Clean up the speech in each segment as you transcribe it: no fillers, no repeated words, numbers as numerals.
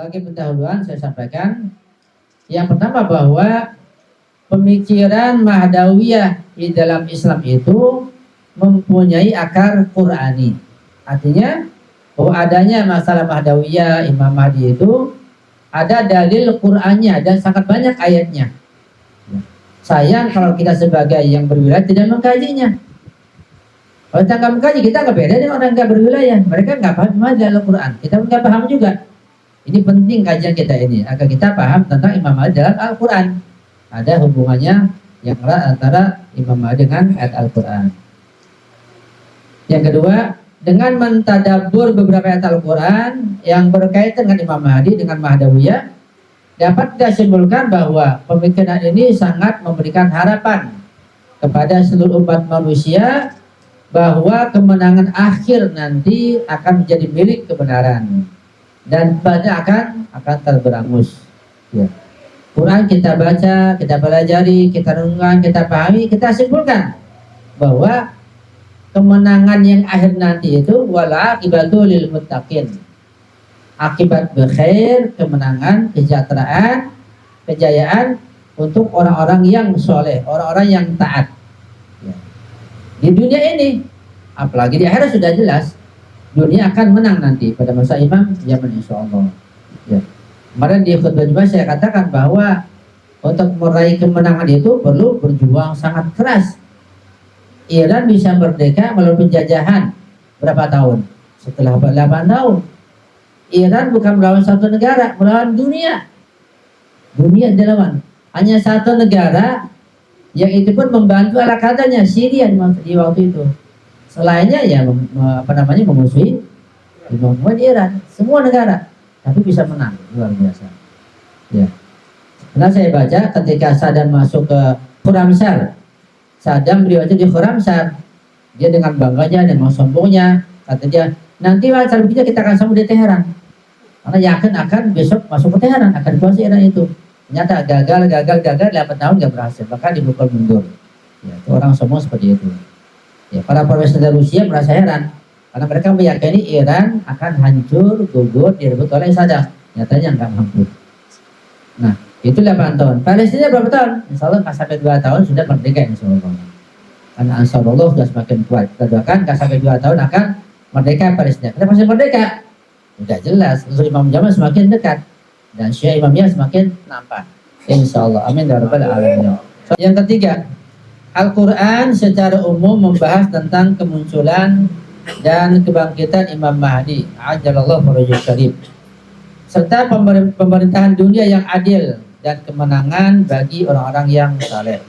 sebagai pendahuluan saya sampaikan yang pertama bahwa pemikiran Mahdawiyah di dalam Islam itu mempunyai akar Qur'ani. Artinya bahwa adanya masalah Mahdawiyah Imam Mahdi itu ada dalil Qur'annya dan sangat banyak ayatnya. Sayang kalau kita sebagai yang berwilayah tidak mengkajinya. Kalau kita nggak mengkaji, kita nggak beda dengan orang nggak berwilayah. Mereka nggak paham dalil Qur'an, kita nggak paham juga. Ini penting kajian kita ini agar kita paham tentang Imam Mahdi dalam Al-Quran. Ada hubungannya yang erat antara Imam Mahdi dengan ayat Al-Quran. Yang kedua, dengan mentadabbur beberapa ayat Al-Quran yang berkaitan dengan Imam Mahdi dengan Mahdawiyah, dapat kita simpulkan bahwa pemikiran ini sangat memberikan harapan kepada seluruh umat manusia bahwa kemenangan akhir nanti akan menjadi milik kebenaran dan banyak akan terberangus. Ya. Quran kita baca, kita pelajari, kita renungkan, kita pahami, kita simpulkan bahwa kemenangan yang akhir nanti itu wala akibatu lil muttaqin. Akibat berkhair, kemenangan, kesejahteraan, kejayaan untuk orang-orang yang soleh, orang-orang yang taat. Ya. Di dunia ini, apalagi di akhirat sudah jelas, dunia akan menang nanti pada masa Imam Zaman insyaallah. Ya. Kemarin di khutbah Jumat saya katakan bahwa untuk meraih kemenangan itu perlu berjuang sangat keras. Iran bisa merdeka melalui penjajahan berapa tahun? Setelah 8 tahun. Iran bukan melawan satu negara, melawan dunia. Dunia dilawan. Hanya satu negara yang itu pun membantu ala katanya Syria di waktu itu. Selainnya ya memusuhi Iran, semua negara, tapi bisa menang luar biasa. Ya. Karena saya baca ketika Saddam masuk ke Khurramshan, Saddam beliau di Khurramshan, dia dengan bangganya, dengan sombongnya, kata dia, nanti macam kita akan sambut di Teheran, karena yakin akan besok masuk ke Teheran, akan dikuasai Iran itu. Ternyata gagal 8 tahun nggak berhasil, bahkan dipukul mundur. Ya, itu orang sombong seperti itu. Ya, para profesor Rusia merasa heran karena mereka meyakini Iran akan hancur, gugur, direbut oleh Saddam. Nyatanya nggak mampu. Nah, itu 8 tahun. Palestina berapa tahun? Insya Allah nggak sampai 2 tahun sudah merdeka insya Allah. Karena Ansarullah sudah semakin kuat. Kita doakan nggak sampai 2 tahun akan merdeka Palestina. Kenapa masih merdeka? Sudah jelas. Usul Imam Jamal semakin dekat dan Syiah Imamiyah semakin nampak. Insya Allah. Amin ya rabbal alamin. Yang ketiga, Al-Quran secara umum membahas tentang kemunculan dan kebangkitan Imam Mahdi ajalallahu farajul syarif serta pemerintahan dunia yang adil dan kemenangan bagi orang-orang yang saleh.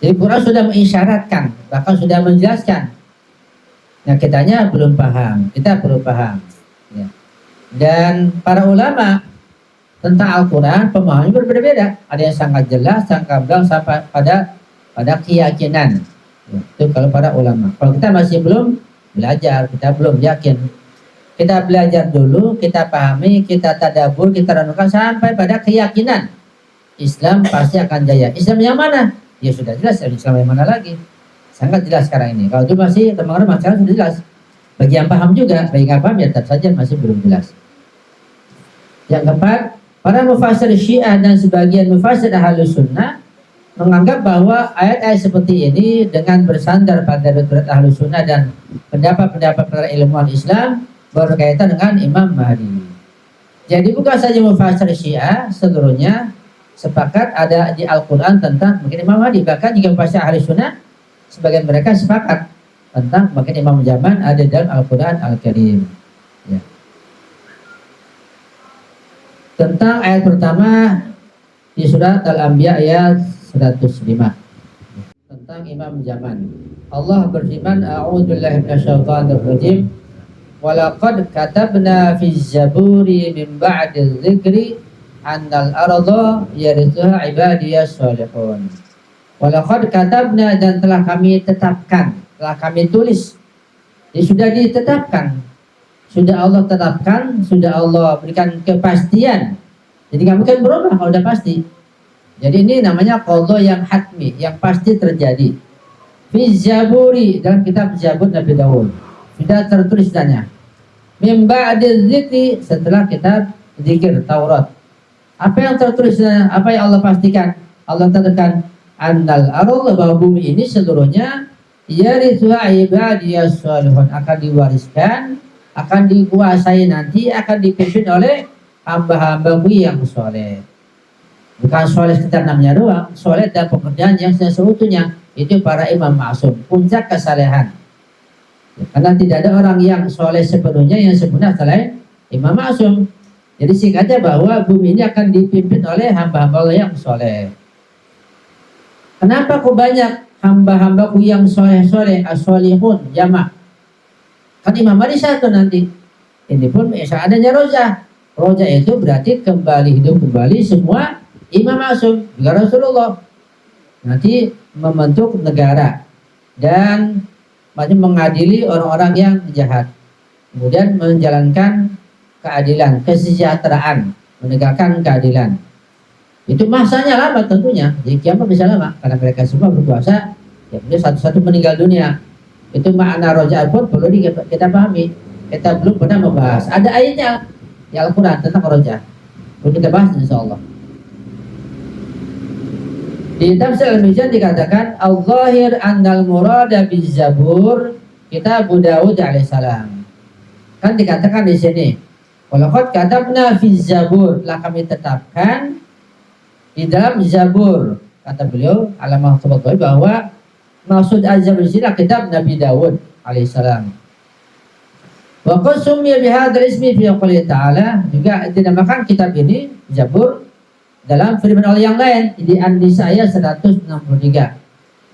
Jadi Quran sudah mengisyaratkan, bahkan sudah menjelaskan. Nah, kitanya belum paham, kita perlu paham. Ya. Dan para ulama tentang Al-Quran pemahamannya berbeda-beda. Ada yang sangat jelas, sangat gamblang sampai pada keyakinan. Itu kalau para ulama. Kalau kita masih belum belajar, kita belum yakin. Kita belajar dulu, kita pahami, kita tadabbur, kita renungkan sampai pada keyakinan. Islam pasti akan jaya. Islam yang mana? Ya sudah jelas, Islam yang mana lagi? Sangat jelas sekarang ini. Kalau itu masih teman-teman sekarang sudah jelas. Bagi yang paham juga, bagi yang paham ya tetap saja masih belum jelas. Yang keempat, para mufassir Syiah dan sebagian mufassir Ahlus Sunnah menganggap bahwa ayat-ayat seperti ini dengan bersandar pada riwayat Ahlus Sunnah dan pendapat-pendapat para ilmuwan Islam berkaitan dengan Imam Mahdi. Jadi bukan saja mufassir Syiah, seluruhnya sepakat ada di Al-Quran tentang mungkin Imam Mahdi. Bahkan jika mufassir Ahlus Sunnah, sebagian mereka sepakat tentang mungkin Imam Zaman ada dalam Al-Quran Al-Karim. Ya. Tentang ayat pertama di surat Al-Anbiya ayat 105 tentang Imam Zaman. Allah berfirman, a'udzubillahi minasyaitonir rajim. Walaqad katabna fi zaburi min ba'di dzikri annal arda yarithuha ibadiyas shalihun. Walaqad katabna, dan telah kami tetapkan, telah kami tulis. Jadi sudah ditetapkan. Sudah Allah tetapkan, sudah Allah berikan kepastian. Jadi nggak mungkin berubah kalau udah pasti. Jadi ini namanya qadha yang hatmi, yang pasti terjadi. Fi zaburi, dalam kitab Zabur Nabi Daud sudah tertulis dannya. Mim ba'di dzikri, setelah kitab zikir Taurat. Apa yang tertulis, apa yang Allah pastikan? Allah katakan annal ardh, bahwa bumi ini seluruhnya yarithuha ibadiyas shalihun, akan diwariskan, akan dikuasai nanti, akan dipimpin oleh hamba-hambaku yang soleh. Bukan soleh sekitar namanya doang, soleh dan pekerjaan yang sesungguhnya. Itu para imam ma'sum, puncak kesalehan. Karena tidak ada orang yang soleh sepenuhnya yang sempurna selain imam ma'sum. Jadi singkatnya bahwa bumi ini akan dipimpin oleh hamba-hamba Allah yang soleh. Kenapa kok banyak hamba-hambaku yang soleh-soleh, as-solihun, jamak? Kan imam Ali satu nanti. Ini pun adanya roja. Roja itu berarti kembali hidup kembali semua imam ma'sum, juga Rasulullah. Nanti membentuk negara dan mengadili orang-orang yang jahat, kemudian menjalankan keadilan, kesejahteraan, menegakkan keadilan. Itu masanya lama tentunya, jadi kiamat bisa lama karena mereka semua berkuasa. Ya, satu-satu meninggal dunia. Itu makna roja pun perlu kita pahami. Kita belum pernah membahas. Ada ayatnya di Al-Quran tentang roja. Perlu kita bahas insya Allah. Di tafsir Al-Mizan dikatakan al-zahir annal murada bizabur kitab Daud alaihissalam. Kan dikatakan di sini, walaqad katabna fi zabur, telah kami tetapkan di dalam zabur, kata beliau alamah subhanahu bahwa maksud az-zabur ini kitab Nabi Daud alaihissalam. Wa qad sumiya bihadzal ismi fi qouli ta'ala, juga dinamakan kitab ini Zabur dalam firman Allah yang lain di An-Nisa ayat 163,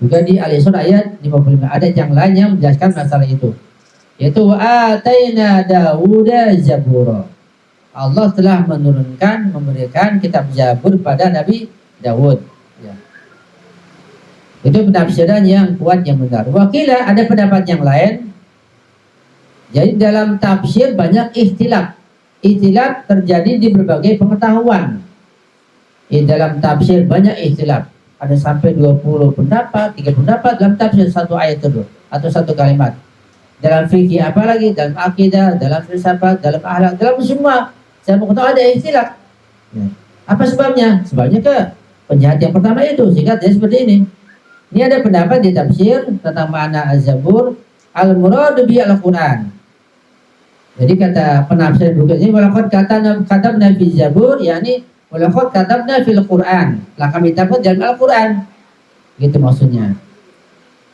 juga di Al-Isra ayat 55. Ada yang lain yang menjelaskan masalah itu, yaitu wa ataina Dawuda Zabura. Allah telah menurunkan, memberikan kitab Zabur pada Nabi Dawud. Ya. Itu penafsiran yang kuat, yang benar. Wakilah ada pendapat yang lain. Jadi dalam tafsir banyak ikhtilaf. Ikhtilaf terjadi di berbagai pengetahuan. Di dalam tafsir banyak ikhtilaf. Ada sampai 20 pendapat, 3 pendapat dalam tafsir satu ayat itu atau satu kalimat. Dalam fikih apalagi, dalam akidah, dalam filsafat, dalam akhlak, dalam semua. Saya mau tahu ada ikhtilaf. Ya. Apa sebabnya? Sebabnya ke penjahat yang pertama itu, sehingga dia seperti ini. Ini ada pendapat di tafsir tentang makna az-zabur, al-muradu bi al-Quran. Jadi kata penafsir berikut ini, walaqad katabna fi zabur, yakni walaqad katabna fil Quran, lah kami takut dalam Al-Quran, gitu maksudnya.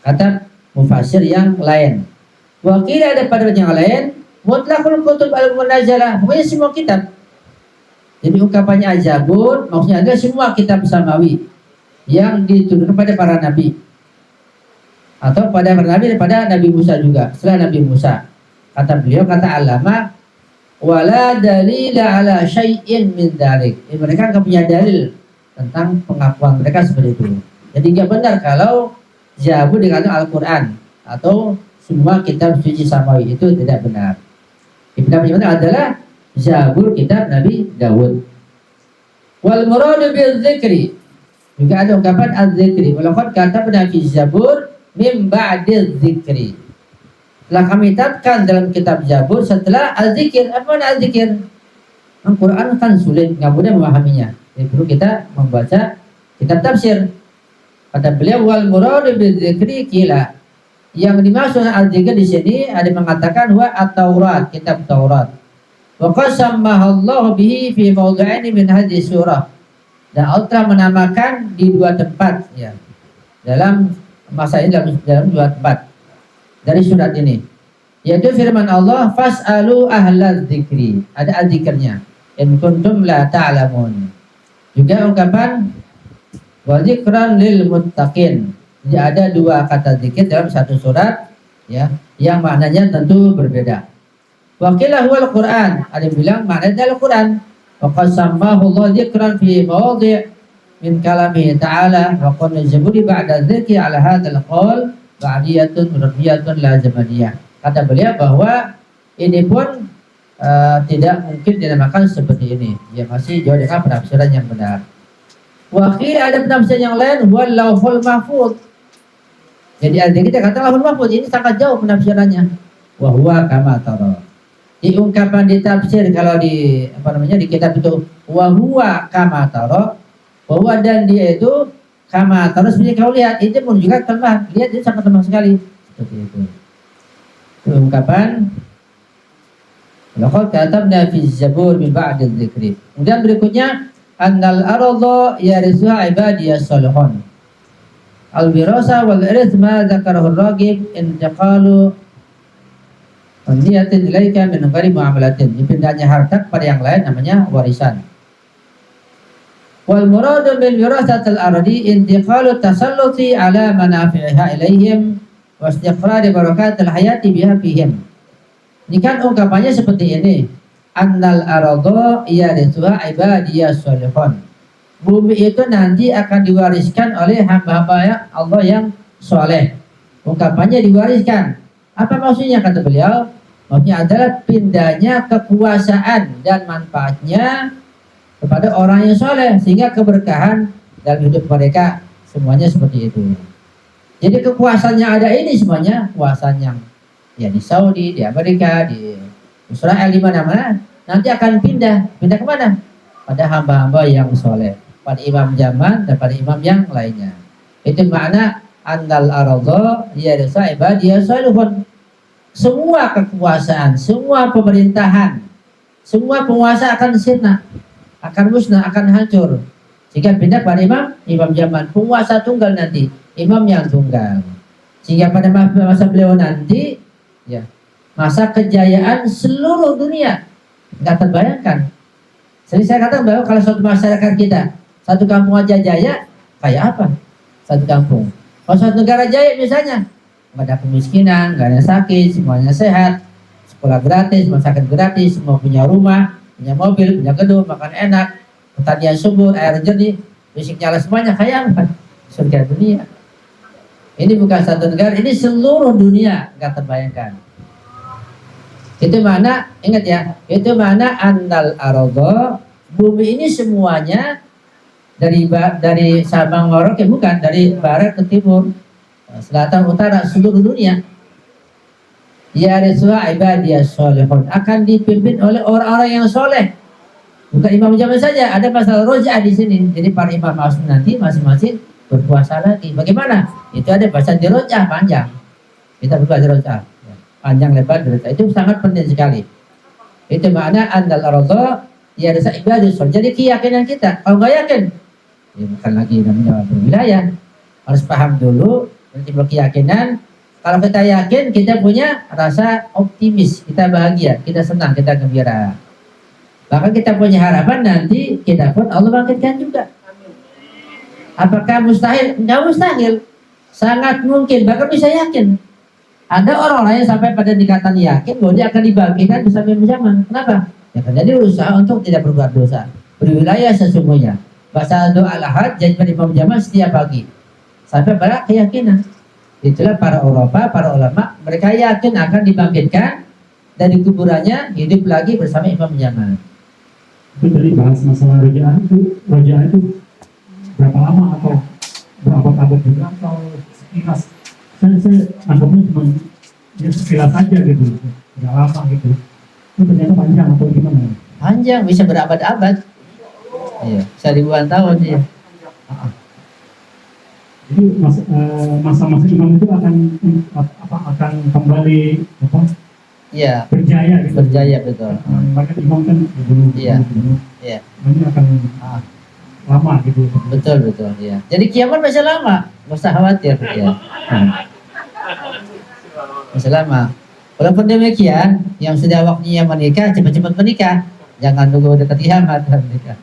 Kata mufassir yang lain. Wakil ada pada yang lain, mutlaqul kutub al-munazzalah, pokoknya semua kitab. Jadi ungkapannya az-zabur maksudnya adalah semua kitab samawi yang diturunkan pada para nabi, atau pada para nabi dan pada Nabi Musa juga, setelah Nabi Musa. Kata beliau, kata alama, wala dalila ala syai'in min dalik. Mereka nggak punya dalil tentang pengakuan mereka seperti itu. Jadi nggak benar kalau Zabur dikatakan Al-Quran atau semua kitab suci samawi, itu tidak benar. Yang benar adalah Zabur kitab Nabi Dawud. Wal muradu bil dzikri, juga ada ungkapan az-dzikri. Walaqad katabna fi Zabur mim ba'di dzikri. Telah kami tetapkan dalam kitab Zabur setelah az-zikir. Apa makna az-zikir? Al-Quran kan sulit, nggak mudah memahaminya. Jadi perlu kita membaca kitab tafsir. Kata beliau, wal muradu bil dzikri kila. Yang dimaksud az-zikir di sini ada mengatakan wa at-Taurat, kitab Taurat. Wa qasammaha Allah bihi fi mawdhi'aini min hadhihi surah. Dan Allah telah menamakan di dua tempat, ya. Dalam masa ini dalam dua tempat dari surat ini, yaitu firman Allah, fas'alu ahlal dzikri, ada az-zikrnya, in kuntum la ta'lamun. Juga ungkapan wa dzikran lil muttaqin. Jadi ada dua kata zikir dalam satu surat, ya, yang maknanya tentu berbeda. Wa qila huwal Quran, ada yang bilang maknanya Al-Quran. Wa qad sammahu Allah dzikran fi mawadhi' min kalamihi ta'ala wa qad nazburi ba'da dzikri ala hadzal qaul ba'diyatun radiyatun la zamaniyah. Kata beliau bahwa ini pun tidak mungkin dinamakan seperti ini. Ya, masih jauh dengan penafsiran yang benar. Wakil ada penafsiran yang lain, wal lauhul mahfuz. Jadi ada kita kata lauhul mahfuz ini sangat jauh penafsirannya. Wa huwa kama tara. Di ungkapan di tafsir kalau di di kitab itu wa huwa kama tara, bahwa dan dia itu kama tara seperti kau lihat, itu pun juga lemah. Lihat itu sangat lemah sekali. Seperti itu. Itu ungkapan laqad katabna fi zabur min ba'di dzikri. Kemudian berikutnya annal arda yarisuha ibadiyas salihun. Al-wirasa wal irth ma dzakarahu ar-ragib intiqalu niyatin ilaika min ghairi muamalatin. Dipindahnya harta kepada yang lain namanya warisan. Wal muradu min wirasatil ardi intiqalu tasalluti ala manafi'iha ilaihim wa istiqrari barakatil hayati biha fihim. Ini kan ungkapannya seperti ini. Annal arda yarithuha ibadiyas salihun. Bumi itu nanti akan diwariskan oleh hamba-hamba Allah yang soleh. Ungkapannya diwariskan. Apa maksudnya kata beliau? Maksudnya adalah pindahnya kekuasaan dan manfaatnya kepada orang yang soleh, sehingga keberkahan dalam hidup mereka semuanya seperti itu. Jadi kekuasaan yang ada ini semuanya kekuasaan yang ya di Saudi, di Amerika, di Israel, di mana-mana nanti akan pindah kemana? Pada hamba-hamba yang soleh, pada imam zaman dan pada imam yang lainnya. Itu makna annal arda yarisa ibadiyas salihun. Semua kekuasaan, semua pemerintahan, semua penguasa akan sirna, akan musnah, akan hancur. Sehingga pindah pada imam zaman, penguasa tunggal nanti, imam yang tunggal. Sehingga pada masa beliau nanti, ya, masa kejayaan seluruh dunia nggak terbayangkan. Jadi saya katakan bahwa kalau suatu masyarakat kita, satu kampung aja jaya, kayak apa? Satu kampung. Kalau suatu negara jaya misalnya, nggak ada kemiskinan, nggak ada sakit, semuanya sehat, sekolah gratis, rumah sakit gratis, semua punya rumah, punya mobil, punya gedung, makan enak, pertanian subur, air jernih, listrik nyala, semuanya kayak apa? Surga dunia. Ini bukan satu negara, ini seluruh dunia, nggak terbayangkan. Itu mana? Ingat ya, itu mana annal arda, bumi ini semuanya dari Sabang Merauke, bukan dari barat ke timur, selatan utara, seluruh dunia. Ya risuha ibadiyas solihun, akan dipimpin oleh orang-orang yang soleh. Bukan imam zaman saja, ada masalah roja'ah di sini. Jadi para imam masuk nanti masing-masing berpuasa lagi. Bagaimana? Itu ada bahasa di roja'ah panjang. Kita buka di roja'ah, panjang lebar di roja'ah. Itu sangat penting sekali. Itu makna annal arda ya risuha ibadiyas solihun. Jadi keyakinan kita, kalau nggak yakin, ya bukan lagi namanya berwilayah. Harus paham dulu, timbul keyakinan. Kalau kita yakin, kita punya rasa optimis, kita bahagia, kita senang, kita gembira. Bahkan kita punya harapan nanti kita pun Allah bangkitkan juga. Apakah mustahil? Enggak mustahil, sangat mungkin, bahkan bisa yakin. Ada orang-orang yang sampai pada tingkatan yakin bahwa dia akan dibangkitkan bersama imam zaman. Kenapa? Ya karena dia berusaha untuk tidak berbuat dosa, berwilayah sesungguhnya. Baca doa al-ahad, janji pada imam zaman setiap pagi. Sampai pada keyakinan. Itulah para ulama, mereka yakin akan dibangkitkan dari kuburannya, hidup lagi bersama imam zaman. Itu dari bahas masalah roja'ah itu berapa lama atau berabad-abad juga atau sekilas? Saya anggapnya cuma ya sekilas saja gitu, nggak lama gitu. Itu ternyata panjang atau gimana? Panjang, bisa berabad-abad. Iya, bisa ribuan tahun ya. Jadi masa-masa imam itu akan kembali Iya. Berjaya gitu. Berjaya betul. Maka imam kan dulu. Iya. Iya. Ini akan lama gitu. Betul ya. Jadi kiamat masih lama, nggak usah khawatir ya. Masih lama. Walaupun demikian, yang sudah waktunya menikah cepat-cepat menikah, jangan tunggu dekat kiamat menikah.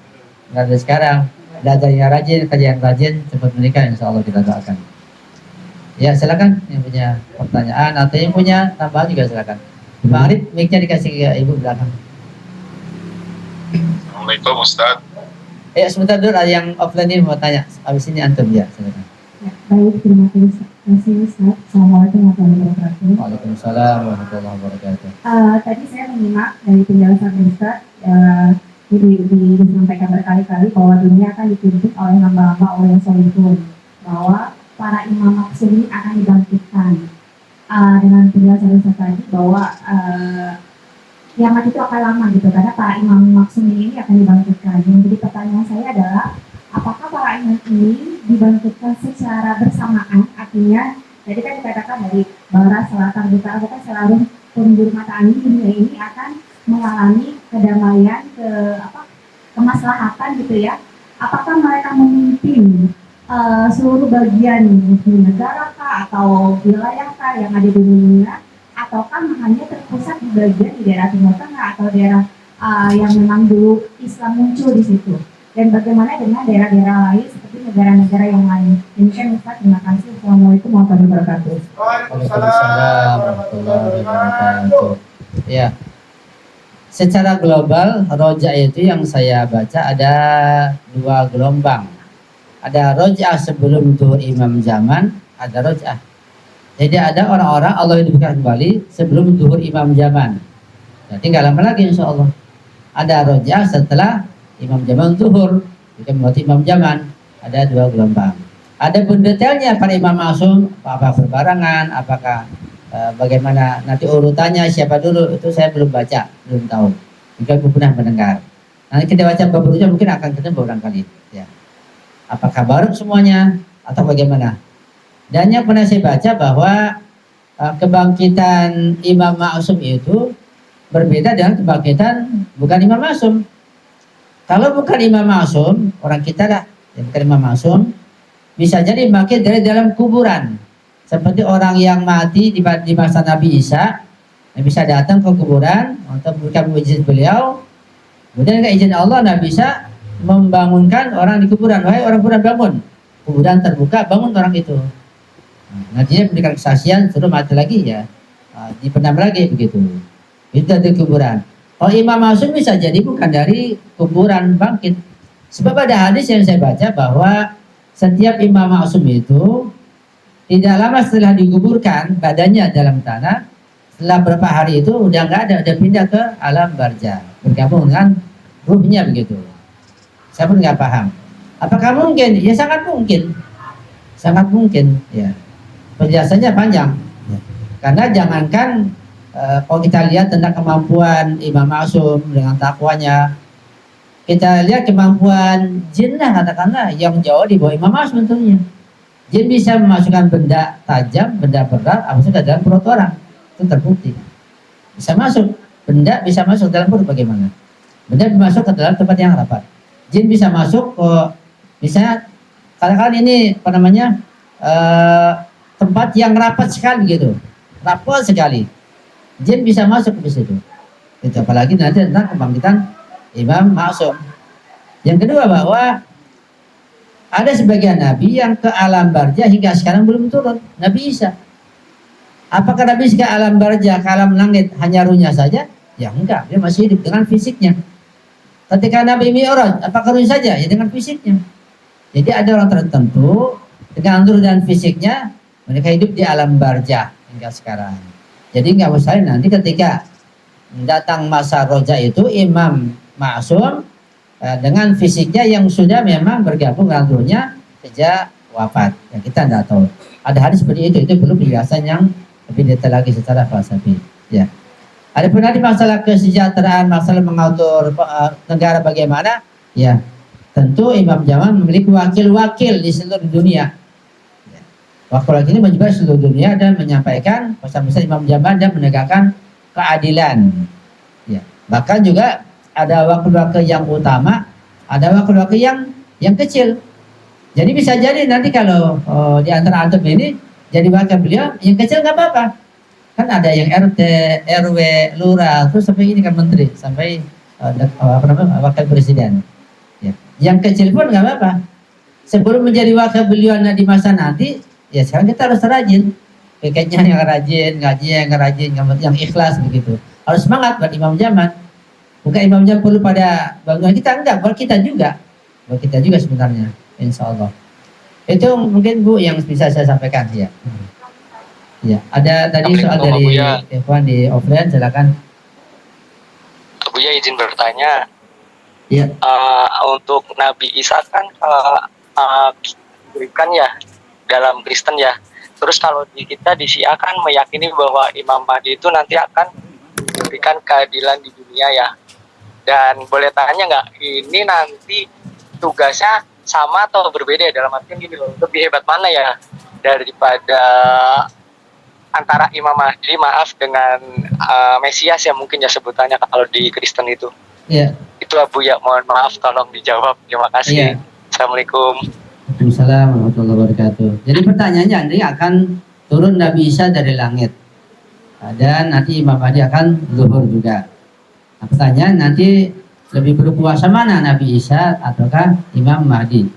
Nggak ada sekarang. Belajar yang rajin, kerja yang rajin, cepat menikah, insya Allah kita doakan. Ya silakan yang punya pertanyaan atau yang punya tambahan juga silakan. Bang Arif, mic-nya dikasih ke ibu belakang. Assalamualaikum Ustaz. Ya sebentar dulu, ada yang offline ini mau tanya. Habis ini antum ya, silakan. Ya, baik, terima kasih Ustaz. Assalamualaikum warahmatullahi wabarakatuh. Waalaikumsalam warahmatullahi wabarakatuh. Tadi saya menyimak dari penjelasan Ustaz, disampaikan berkali-kali bahwa dunia akan dipimpin oleh hamba-hamba Allah yang solihun, bahwa para imam maksum ini akan dibangkitkan. Dengan penjelasan Ustaz tadi bahwa kiamat itu akan lama gitu karena para imam maksum ini akan dibangkitkan. Jadi pertanyaan saya adalah apakah para imam ini dibangkitkan secara bersamaan, artinya jadi kan dikatakan dari barat, selatan, utara, bukan selalu penjuru mata angin dunia ini akan mengalami kedamaian, kemaslahatan gitu ya. Apakah mereka memimpin seluruh bagian negara kah atau wilayah kah yang ada di dunia, ataukah hanya terpusat di bagian di daerah Timur Tengah atau daerah yang memang dulu Islam muncul di situ? Dan bagaimana dengan daerah-daerah lain seperti negara-negara yang lain? Demikian Ustaz, terima kasih. Assalamualaikum warahmatullahi wabarakatuh. Waalaikumsalam warahmatullahi wabarakatuh. Ya, secara global roja itu yang saya baca ada dua gelombang. Ada roja'ah sebelum zuhur imam zaman, ada roja'ah. Jadi ada orang-orang Allah hidupkan kembali sebelum zuhur imam zaman. Jadi nggak lama lagi insya Allah. Ada roja'ah setelah imam zaman zuhur, jika membuat imam zaman. Ada dua gelombang. Ada pun detailnya para imam masum, apakah berbarengan, apakah bagaimana nanti urutannya siapa dulu, itu saya belum baca, belum tahu. Jika belum pernah mendengar. Nanti kita baca beberapa mungkin akan ketemu barangkali. Ya. Apakah bareng semuanya atau bagaimana? Dan yang pernah saya baca bahwa kebangkitan imam ma'sum itu berbeda dengan kebangkitan bukan imam ma'sum. Kalau bukan imam ma'sum, orang kita lah yang bukan imam ma'sum, bisa jadi bangkit dari dalam kuburan. Seperti orang yang mati di masa Nabi Isa, yang bisa datang ke kuburan untuk memberikan mujizat beliau. Kemudian dengan izin Allah Nabi Isa membangunkan orang di kuburan. Wahai orang kuburan bangun. Kuburan terbuka, bangun orang itu. Nantinya memberikan kesaksian, suruh mati lagi ya, dipendam lagi begitu. Itu dari kuburan. Kalau imam ma'sum bisa jadi bukan dari kuburan bangkit. Sebab ada hadis yang saya baca bahwa setiap imam ma'sum itu tidak lama setelah dikuburkan badannya dalam tanah, setelah berapa hari itu udah nggak ada, udah pindah ke alam barzah, bergabung dengan ruhnya begitu. Saya pun nggak paham. Apakah mungkin? Ya sangat mungkin, ya. Penjelasannya panjang. Ya. Karena jangankan kalau kita lihat tentang kemampuan imam ma'sum dengan takwanya, kita lihat kemampuan jin lah katakanlah yang jauh di bawah imam ma'sum tentunya. Jin bisa memasukkan benda tajam, benda berat, masuk ke dalam perut orang. Itu terbukti. Bisa masuk, benda bisa masuk ke dalam perut bagaimana? Benda bisa masuk ke dalam tempat yang rapat. Jin bisa masuk ke, misalnya, kadang-kadang ini apa namanya, tempat yang rapat sekali gitu. Rapat sekali. Jin bisa masuk ke situ. Itu apalagi nanti tentang kebangkitan imam ma'sum. Yang kedua bahwa ada sebagian nabi yang ke alam barzah hingga sekarang belum turun. Nabi Isa. Apakah Nabi Isa ke alam barzah, ke alam langit hanya ruhnya saja? Ya enggak, dia masih hidup dengan fisiknya. Ketika Nabi Mi'raj, apakah ruhnya saja? Ya dengan fisiknya. Jadi ada orang tertentu dengan ruh dan fisiknya mereka hidup di alam barzah hingga sekarang. Jadi nggak mustahil nanti ketika datang masa roja itu imam ma'sum dengan fisiknya yang sudah memang bergabung dengan ruhnya sejak wafat. Ya, kita tidak tahu. Ada hadis seperti itu belum penjelasan yang lebih detail lagi secara falsafi. Ya. Ada pun nanti masalah kesejahteraan, masalah mengatur negara bagaimana? Ya, tentu imam zaman memiliki wakil-wakil di seluruh dunia. Ya. Wakil-wakil ini menyebar seluruh dunia dan menyampaikan pesan-pesan imam zaman dan menegakkan keadilan. Ya. Bahkan juga ada wakil-wakil yang utama, ada wakil-wakil yang kecil. Jadi bisa jadi nanti kalau di antara antum ini jadi wakil beliau, yang kecil nggak apa-apa. Kan ada yang RT, RW, lurah, terus sampai ini kan menteri, sampai wakil presiden. Ya. Yang kecil pun nggak apa-apa. Sebelum menjadi wakil beliau di masa nanti, ya sekarang kita harus rajin. Piketnya yang rajin, ngaji yang rajin, yang ikhlas begitu. Harus semangat buat imam zaman. Bukan imam jam perlu pada bangunan kita, enggak, buat kita juga sebenarnya, insya Allah. Itu mungkin Bu yang bisa saya sampaikan ya. Ya, ada tadi soal dari Evan di offline, silakan. Buya izin bertanya. Ya. Untuk Nabi Isa kan berikan ya dalam Kristen ya. Terus kalau di kita di Syiah kan meyakini bahwa Imam Mahdi itu nanti akan memberikan keadilan di dunia ya. Dan boleh tanya nggak, ini nanti tugasnya sama atau berbeda ya? Dalam artian gini loh, lebih hebat mana ya daripada antara Imam Mahdi dengan Mesias ya mungkin ya sebutannya kalau di Kristen itu. Iya. Itu Abu ya, mohon maaf tolong dijawab. Terima kasih. Iya. Assalamualaikum. Waalaikumsalam warahmatullahi wabarakatuh. Jadi pertanyaannya nanti akan turun Nabi Isa dari langit. Dan nanti Imam Mahdi akan zuhur juga. Nah, pertanyaan nanti lebih berkuasa mana Nabi Isa ataukah Imam Mahdi?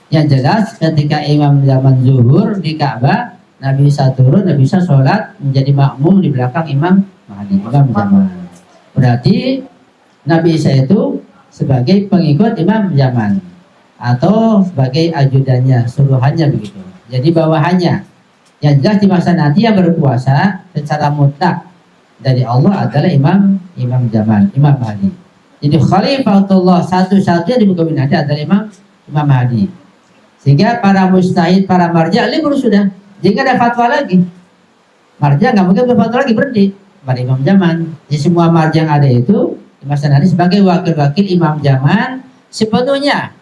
Yang jelas ketika Imam zaman zuhur di Ka'bah, Nabi Isa turun, Nabi Isa sholat menjadi makmum di belakang Imam Mahdi, Imam zaman. Berarti Nabi Isa itu sebagai pengikut Imam zaman atau sebagai ajudannya, suruhannya begitu. Jadi bawahannya. Yang jelas di masa nanti yang berkuasa secara mutlak dari Allah adalah Imam zaman, Imam Mahdi. Jadi Khalifatullah satu-satunya di muka bumi nanti adalah Imam Mahdi. Sehingga para mujtahid, para marja libur sudah. Jadi nggak ada fatwa lagi. Marja nggak mungkin berfatwa lagi, berhenti pada Imam zaman. Jadi semua marja yang ada itu di masa nanti sebagai wakil-wakil Imam zaman sepenuhnya.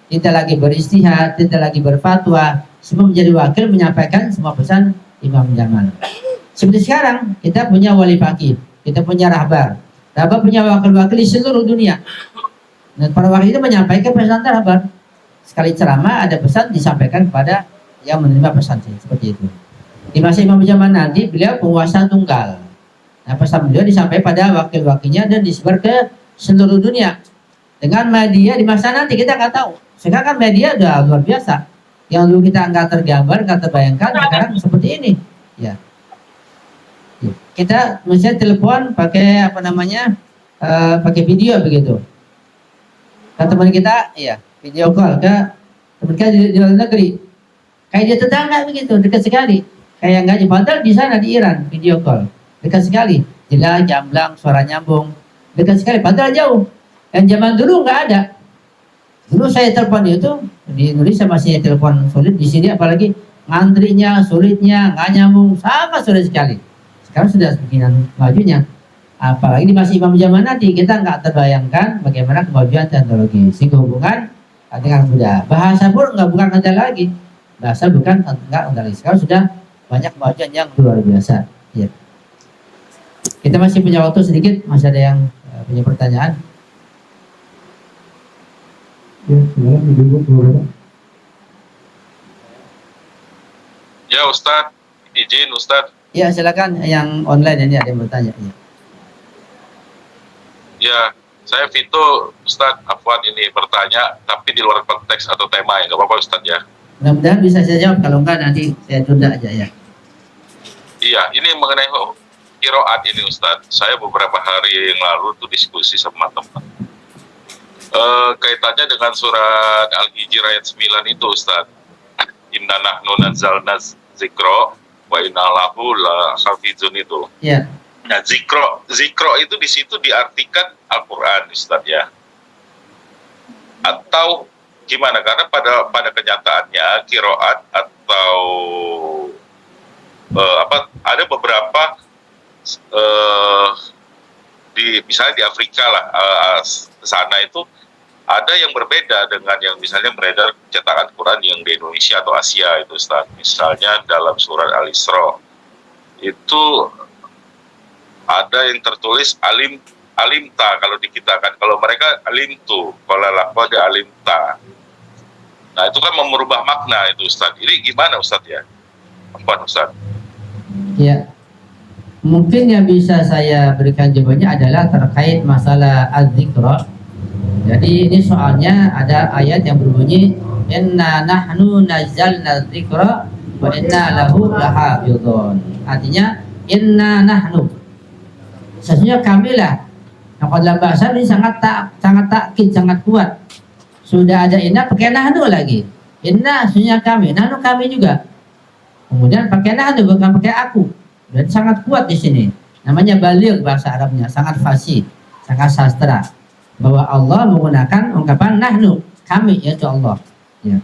Tidak lagi beristihad, tidak lagi berfatwa, semua menjadi wakil menyampaikan semua pesan Imam zaman. Seperti sekarang kita punya wali fakih, kita punya rahbar punya wakil-wakil di seluruh dunia. Dan para wakil itu menyampaikan pesan rahbar. Sekali ceramah ada pesan disampaikan kepada yang menerima pesan seperti itu. Di masa Imam zaman nanti beliau penguasa tunggal. Nah, pesan beliau disampaikan pada wakil-wakilnya dan disebar ke seluruh dunia. Dengan media di masa nanti kita nggak tahu. Sekarang kan media udah luar biasa. Yang dulu kita nggak tergambar, nggak terbayangkan, sekarang seperti ini. Ya. Kita misalnya telepon pakai pakai video begitu. Ke teman kita, ya video call ke teman kita di luar negeri. Kayak dia tetangga begitu, dekat sekali. Kayak nggak padahal di sana di Iran video call, dekat sekali, jelas, gamblang, suara nyambung, dekat sekali. Padahal jauh. Dan zaman dulu nggak ada. Dulu saya telepon itu di Indonesia masih telepon sulit, di sini apalagi ngantrinya, sulitnya, nggak nyambung, sangat sulit sekali. Sekarang sudah beginian majunya. Apalagi di masa Imam zaman nanti kita nggak terbayangkan bagaimana kemajuan teknologi. Sehingga hubungan dengan budaya. Bahasa pun bukan kendala lagi. Bahasa bukan nggak kendala lagi. Sekarang sudah banyak kemajuan yang luar biasa. Ya. Kita masih punya waktu sedikit. Masih ada yang punya pertanyaan? Ya, silakan Ibu. Ya Ustadz, izin Ustadz. Ya silakan, yang online ini ada yang bertanya. Ya. Ya, saya Vito, Ustadz Afwan ini bertanya, tapi di luar konteks atau tema ya, nggak apa-apa Ustadz ya. Mudah-mudahan bisa saya jawab, kalau enggak nanti saya tunda aja ya. Iya, ini mengenai qiraat ini Ustadz. Saya beberapa hari yang lalu tuh diskusi sama teman. Kaitannya dengan surat Al-Hijr ayat 9 itu Ustadz. Inna nahnu nazzalna zikra wa inna lahu lahafizun itu. Iya. Nah, zikro itu di situ diartikan Al-Qur'an Ustaz ya. Atau gimana? Karena pada kenyataannya qiraat atau ada beberapa misalnya di Afrika lah, sana itu ada yang berbeda dengan yang misalnya beredar cetakan Quran yang di Indonesia atau Asia itu Ustaz. Misalnya dalam surat Al-Isra itu ada yang tertulis alimta kalau di kita kan, kalau mereka alimtu, kalau laqad alimta. Nah itu kan merubah makna itu Ustaz. Ini gimana Ustaz ya? Apa Ustaz? Ya, mungkin yang bisa saya berikan jawabannya adalah terkait masalah az-zikra. Jadi ini soalnya ada ayat yang berbunyi inna nahnu nazzalna dzikra wa inna lahu lahafizun. Artinya inna nahnu, sesungguhnya kamilah. Nah, kalau dalam bahasa ini sangat takkid, sangat kuat. Sudah ada inna pakai nahnu lagi. Inna sesungguhnya kami, nahnu kami juga. Kemudian pakai nahnu bukan pakai aku. Dan sangat kuat di sini. Namanya baligh bahasa Arabnya, sangat fasih, sangat sastra. Bahwa Allah menggunakan ungkapan nahnu, kami, yaitu Allah. Ya.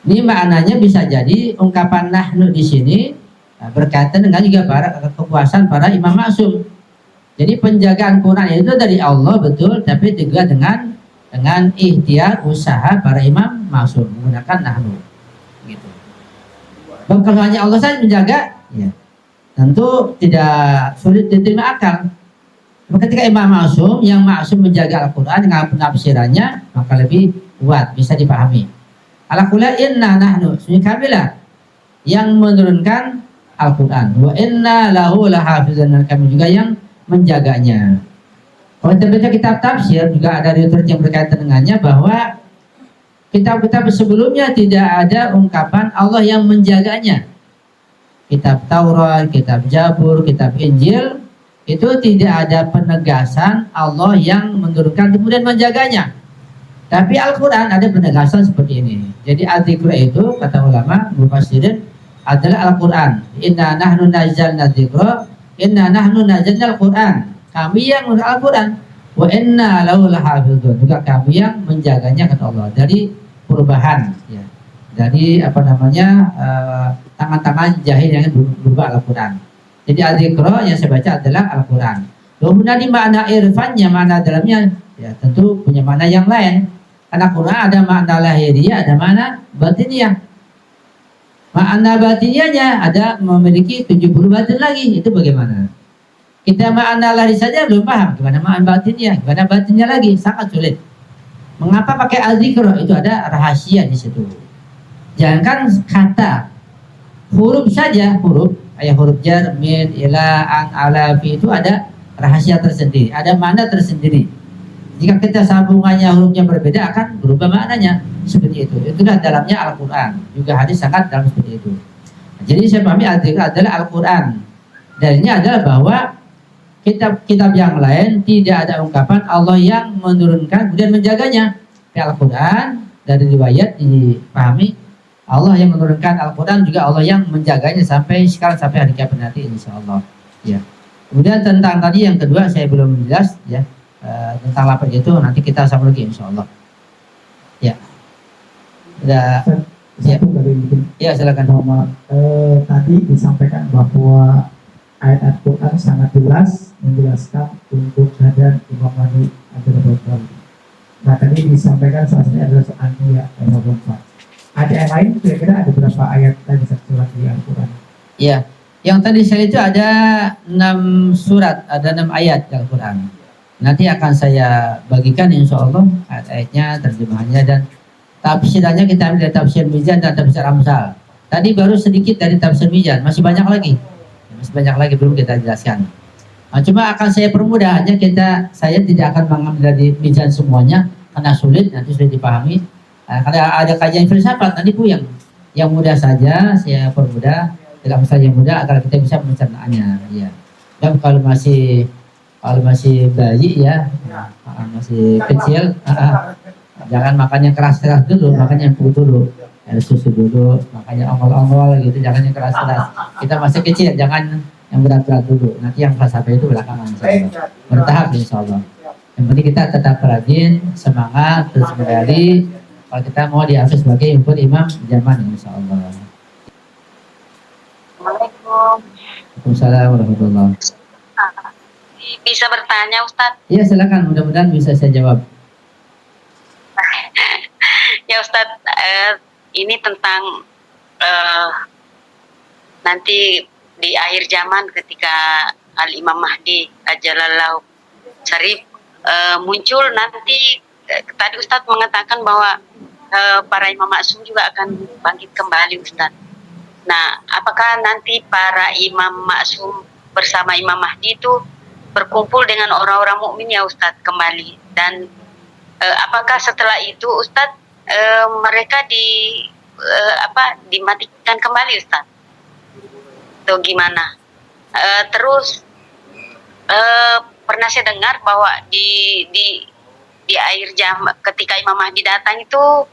Ini maknanya bisa jadi ungkapan nahnu di sini berkaitan dengan juga kekuasaan para imam maksum. Jadi penjagaan Quran itu dari Allah betul, tapi juga dengan ikhtiar usaha para imam maksum menggunakan nahnu. Gitu. Kalau hanya Allah saja menjaga, ya, tentu tidak sulit diterima akal. Ketika imam maksum yang maksum menjaga Al-Quran dengan penafsirannya, maka lebih kuat, bisa dipahami. Ala-kula inna nahnu, sunyi kamilah yang menurunkan Al-Quran. Wa inna lahu lahafizan, dan kami juga yang menjaganya. Kalau kita baca kitab tafsir juga ada riwayat yang berkaitan dengannya bahwa kitab-kitab sebelumnya tidak ada ungkapan Allah yang menjaganya. Kitab Taurat, kitab Jabur, kitab Injil itu tidak ada penegasan Allah yang menurunkan kemudian menjaganya. Tapi Al-Quran ada penegasan seperti ini. Jadi Al-Dzikra itu kata ulama mufassirin adalah Al-Quran. Inna nahnu nazzalna dzikra, inna nahnu nazzalna Al-Quran. Kami yang menurut Al-Quran. Wa inna lahu lahafizun. Juga kami yang menjaganya kata Allah dari perubahan, ya. Dari apa namanya tangan-tangan jahil yang berubah Al-Quran. Jadi Al-Dzikra yang saya baca adalah Al-Quran. Kemudian di makna irfannya, makna dalamnya, ya tentu punya makna yang lain. Karena Quran ada makna lahiriah, ada makna batiniah. Makna batiniahnya ada memiliki 70 batin lagi. Itu bagaimana? Kita makna lahir saja belum paham. Gimana makna batinnya? Gimana batinnya lagi? Sangat sulit. Mengapa pakai Al-Dzikra? Itu ada rahasia di situ. Jangankan kata, huruf saja, huruf jar, min, ila, an, ala, fi itu ada rahasia tersendiri, ada makna tersendiri. Jika kita sambungannya hurufnya berbeda akan berubah maknanya seperti itu. Itulah dalamnya Al-Quran. Juga hadis sangat dalam seperti itu. Jadi saya pahami Al-Dzikra adalah Al-Quran. Dalilnya adalah bahwa kitab-kitab yang lain tidak ada ungkapan Allah yang menurunkan kemudian menjaganya. Di Al-Quran dari riwayat dipahami Allah yang menurunkan Al-Quran, juga Allah yang menjaganya sampai sekarang, sampai hari kiamat nanti insyaallah. Ya. Kemudian tentang tadi yang kedua saya belum jelas, ya, tentang lapar itu nanti kita sambung lagi insyaallah. Ya. Udah. Ya. Ya, silakan. Tadi disampaikan bahwa ayat Al-Quran sangat jelas menjelaskan untuk badan Imam Mahdi Abdul Ghani. Nah, tadi disampaikan soalnya adalah soal ya ayat 4. Ada yang lain kira-kira ada berapa ayat tadi surat di Al-Quran? Iya, yang tadi saya itu ada 6 surat, ada 6 ayat di Al-Quran. Nanti akan saya bagikan insya Allah ayat-ayatnya, terjemahannya, dan tafsirannya kita ambil dari tafsir Mizan dan tafsir Amsal. Tadi baru sedikit dari tafsir Mizan, masih banyak lagi. Masih banyak lagi belum kita jelaskan. Nah, cuma akan saya permudah aja, saya tidak akan mengambil dari Mizan semuanya karena sulit, nanti sudah dipahami. Nah, karena ada kajian filsafat nanti Bu yang mudah saja saya permudah, dalam saja mudah agar kita bisa mencernanya, ya. Dan kalau masih bayi ya, masih kecil, jangan makan yang keras-keras dulu, makan yang empuk dulu, susu dulu, makanya ongol-ongol gitu, jangan yang keras-keras. Kita masih kecil, jangan yang berat-berat dulu. Nanti yang filsafat itu belakangan, insyaallah. Bertahap insyaallah. Yang penting kita tetap rajin, semangat, terus kembali. Kalau kita mau diambil sebagai input imam zaman insyaallah. Assalamualaikum. Waalaikumsalam warahmatullahi wabarakatuh. Bisa bertanya Ustadz? Iya silakan, mudah-mudahan bisa saya jawab. Ya Ustadz, ini tentang nanti di akhir zaman ketika Al-Imam Mahdi Ajalallahu Syarif muncul nanti, tadi Ustadz mengatakan bahwa para imam maksum juga akan bangkit kembali Ustadz. Nah, apakah nanti para imam maksum bersama Imam Mahdi itu berkumpul dengan orang-orang mukmin ya Ustadz kembali? Dan apakah setelah itu Ustadz mereka dimatikan kembali Ustadz? Atau gimana? Terus pernah saya dengar bahwa di akhir jam ketika Imam Mahdi datang itu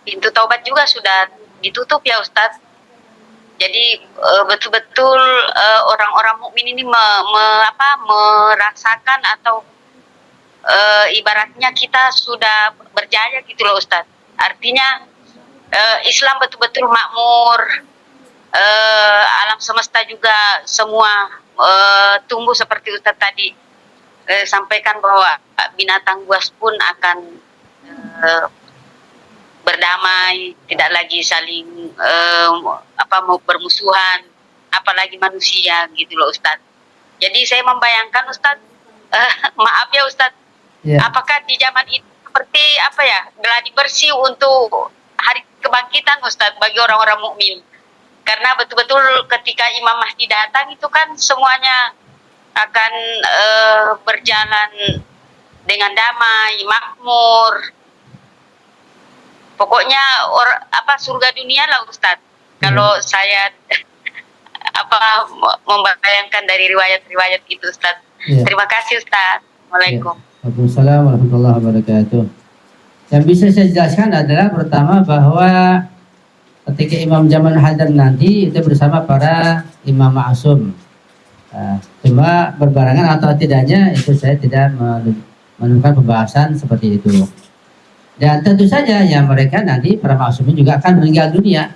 pintu taubat juga sudah ditutup ya Ustadz. Jadi betul-betul orang-orang mukmin ini merasakan atau ibaratnya kita sudah berjaya gitu loh Ustadz. Artinya Islam betul-betul makmur, alam semesta juga semua tumbuh seperti Ustadz tadi sampaikan bahwa binatang buas pun akan berdamai, tidak lagi saling mau bermusuhan, apalagi manusia gitu loh Ustadz. Jadi saya membayangkan Ustadz, maaf ya Ustadz, apakah di zaman itu seperti gladi bersih untuk hari kebangkitan Ustadz bagi orang-orang mukmin? Karena betul-betul ketika Imam Mahdi datang itu kan semuanya akan berjalan dengan damai, makmur. Pokoknya surga dunia lah Ustadz. Kalau saya membayangkan dari riwayat-riwayat itu Ustadz. Terima kasih Ustadz. Assalamualaikum. Waalaikumsalam warahmatullahi wabarakatuh. Yang bisa saya jelaskan adalah pertama bahwa ketika Imam Zaman hadir nanti itu bersama para imam ma'asum. Cuma berbarengan atau tidaknya itu saya tidak menemukan pembahasan seperti itu. Dan tentu saja yang mereka nanti para ma'asumin juga akan meninggal dunia.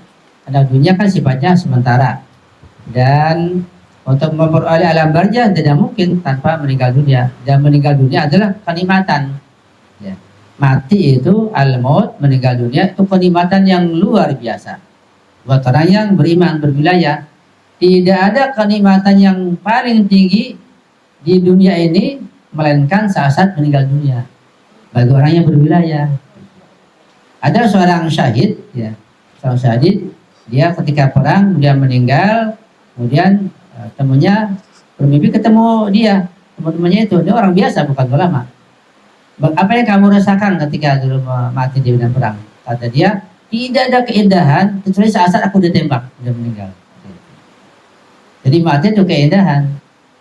Karena dunia kan sifatnya sementara. Dan untuk memperoleh alam barzah tidak mungkin tanpa meninggal dunia. Dan meninggal dunia adalah kenikmatan. Ya. Mati itu al-maut, meninggal dunia itu kenikmatan yang luar biasa. Buat orang yang beriman, berwilayah, tidak ada kenikmatan yang paling tinggi di dunia ini melainkan saat meninggal dunia. Bagi orang yang berwilayah. Ada seorang syahid, ya, seorang syahid, dia ketika perang dia meninggal, kemudian temannya bermimpi ketemu dia, teman-temannya itu, dia orang biasa bukan ulama. Apa yang kamu rasakan ketika dulu mati di medan perang? Kata dia, tidak ada keindahan kecuali saat aku ditembak, dia meninggal. Jadi mati itu keindahan.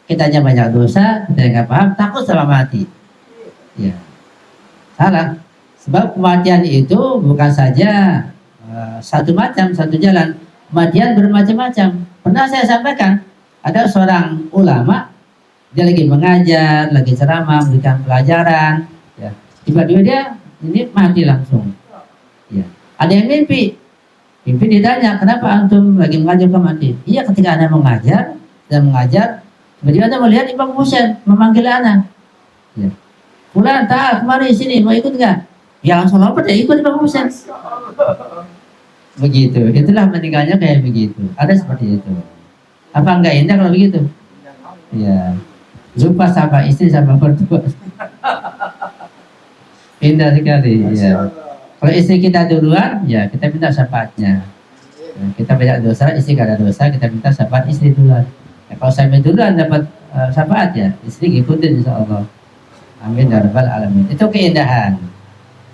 Kitanya banyak dosa, kita nggak paham, takut sama mati. Ya, salah. Sebab kematian itu bukan saja satu macam, satu jalan. Kematian bermacam-macam. Pernah saya sampaikan, ada seorang ulama, dia lagi mengajar, lagi ceramah, memberikan pelajaran. Ya. Tiba-tiba dia ini mati langsung. Ya. Ada yang mimpi ditanya, kenapa antum lagi mengajar kok mati? Iya, ketika Anda mengajar, tiba-tiba Anda melihat Imam Husain memanggil Anda. Ya. Fulan, kemari sini, mau ikut nggak? Ya langsung lompat ya ikut Imam Husain. Begitu, itulah meninggalnya kayak begitu. Ada seperti itu. Apa enggak indah kalau begitu? Ya, jumpa sama istri sama mertua. Indah sekali. Ya. Kalau istri kita duluan, ya kita minta syafaatnya. Nah, kita banyak dosa, istri gak ada dosa, kita minta syafaat istri duluan. Ya, kalau saya duluan dapat syafaat ya, istri ikutin insya Allah. Amin ya rabbal alamin. Itu keindahan.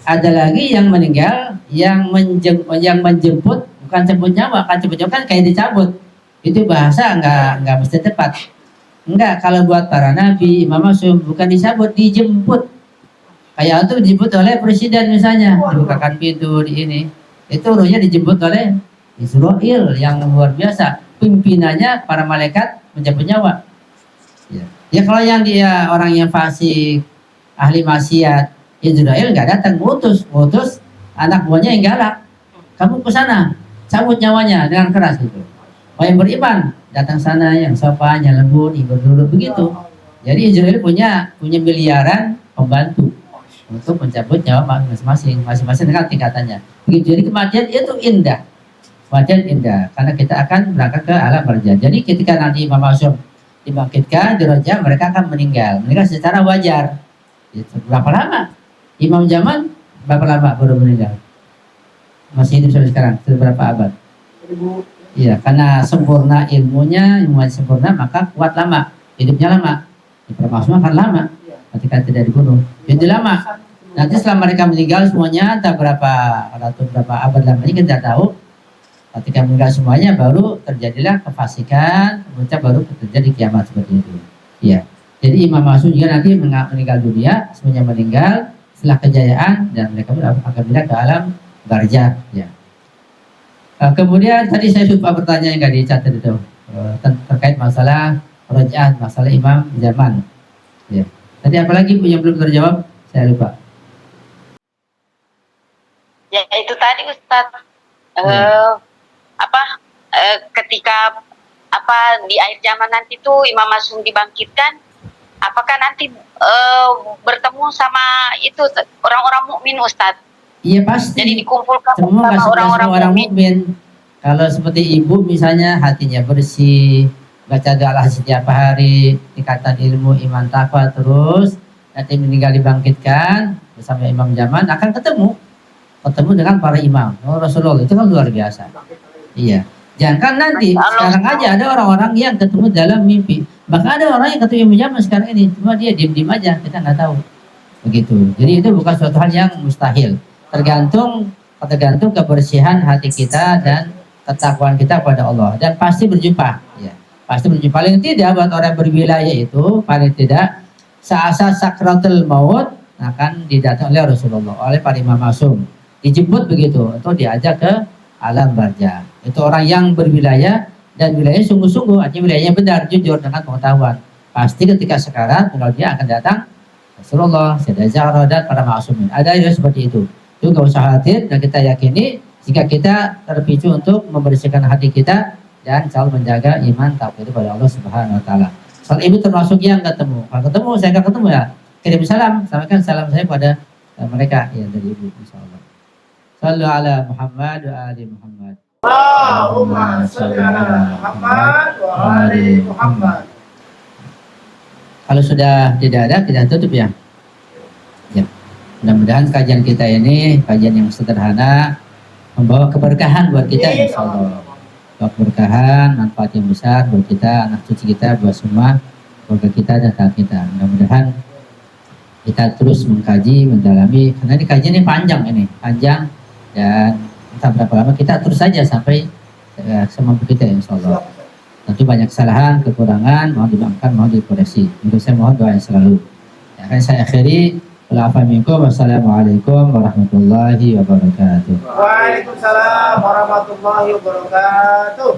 Ada lagi yang meninggal, yang menjemput, bukan jemput nyawa, kan jemput nyawa kan kayak dicabut. Itu bahasa nggak mesti tepat. Enggak, kalau buat para nabi, imam maksum, bukan dicabut, dijemput. Kayak itu dijemput oleh presiden misalnya, dibukakan pintu di ini. Itu ruhnya dijemput oleh Israel yang luar biasa. Pimpinannya para malaikat menjemput nyawa. Ya kalau yang dia orang yang fasik, ahli maksiat, Israel nggak datang, ngutus anak buahnya yang galak. Kamu ke sana, cabut nyawanya dengan keras gitu. Orang yang beriman datang sana yang sopan, yang lembut, berduduk begitu. Jadi Israel punya miliaran pembantu untuk mencabut nyawa masing-masing dengan tingkatannya. Begitu. Jadi kematian itu indah. Kematian indah karena kita akan berangkat ke alam barzah. Jadi ketika nanti Imam Ma'sum dibangkitkan di roja, mereka akan meninggal secara wajar. Itu berapa lama? Imam Zaman berapa lama baru meninggal? Masih hidup sampai sekarang. Sudah berapa abad? Iya, karena sempurna ilmunya sempurna, maka kuat lama, hidupnya lama. Imam akan lama ketika tidak dibunuh. Jadi lama. Nanti setelah mereka meninggal semuanya, entah berapa abad lamanya kita tahu. Ketika meninggal semuanya, baru terjadilah kefasikan, kemudian baru terjadi kiamat seperti itu. Iya. Jadi Imam Ma'sum juga nanti meninggal dunia, semuanya meninggal setelah kejayaan dan mereka akan pindah ke alam barzah. Ya. Kemudian tadi saya lupa pertanyaan yang nggak dicatat itu terkait masalah rojaah, masalah Imam Zaman. Ya. Tadi apalagi yang belum terjawab? Saya lupa. Ya itu tadi Ustadz. Ketika apa di akhir zaman nanti tuh Imam Maksum dibangkitkan, apakah nanti bertemu sama itu orang-orang mukmin Ustadz? Iya pasti. Jadi dikumpulkan Semua sama orang-orang orang mukmin. mukmin. Kalau seperti ibu misalnya hatinya bersih, baca doa setiap hari, tingkatan ilmu, iman, takwa terus, nanti meninggal dibangkitkan bersama imam zaman akan ketemu dengan para imam. Oh, Rasulullah itu kan luar biasa. Iya. Jangan nanti sekarang aja ada orang-orang yang ketemu dalam mimpi. Bahkan ada orang yang ketemu imam zaman sekarang ini, cuma dia diem-diem aja, kita nggak tahu. Begitu. Jadi itu bukan suatu hal yang mustahil. Tergantung kebersihan hati kita dan ketakwaan kita kepada Allah, dan pasti berjumpa. Ya. Pasti berjumpa. Paling tidak buat orang berwilayah itu paling tidak saat sakratul maut akan didatangi oleh Rasulullah, oleh para imam maksum, dijemput begitu untuk diajak ke alam barzah. Itu orang yang berwilayah dan wilayahnya sungguh-sungguh, artinya wilayahnya benar, jujur dengan pengetahuan. Pasti ketika sekarat kalau dia akan datang Rasulullah, Sayyidah Zahra dan para maksumin. Ada yang seperti itu. Itu nggak usah khawatir, dan kita yakini jika kita terpicu untuk membersihkan hati kita dan selalu menjaga iman takwa kepada Allah Subhanahu Wa Taala. Soal ibu termasuk yang ketemu. Kalau ketemu saya nggak ketemu ya kirim salam, sampaikan salam saya pada mereka ya dari ibu, insyaallah. Sallu ala Muhammad wa ali Muhammad. Allahumma shalli ala Muhammad wa ali Muhammad. Kalau sudah tidak ada, kita tutup ya. Ya. Mudah-mudahan kajian kita ini kajian yang sederhana membawa keberkahan buat kita, insyaallah. Bawa keberkahan, manfaat yang besar buat kita, anak cucu kita, buat semua keluarga kita dan tanah kita. Mudah-mudahan kita terus mengkaji, mendalami, karena ini kajian ini panjang dan entah berapa lama, kita terus saja sampai semampu kita, insyaallah. Tentu banyak kesalahan, kekurangan, mohon dimaafkan, mohon dikoreksi. Untuk saya mohon doa yang selalu. Ya, akan saya akhiri. Wassalamualaikum warahmatullahi wabarakatuh. Waalaikumsalam warahmatullahi wabarakatuh.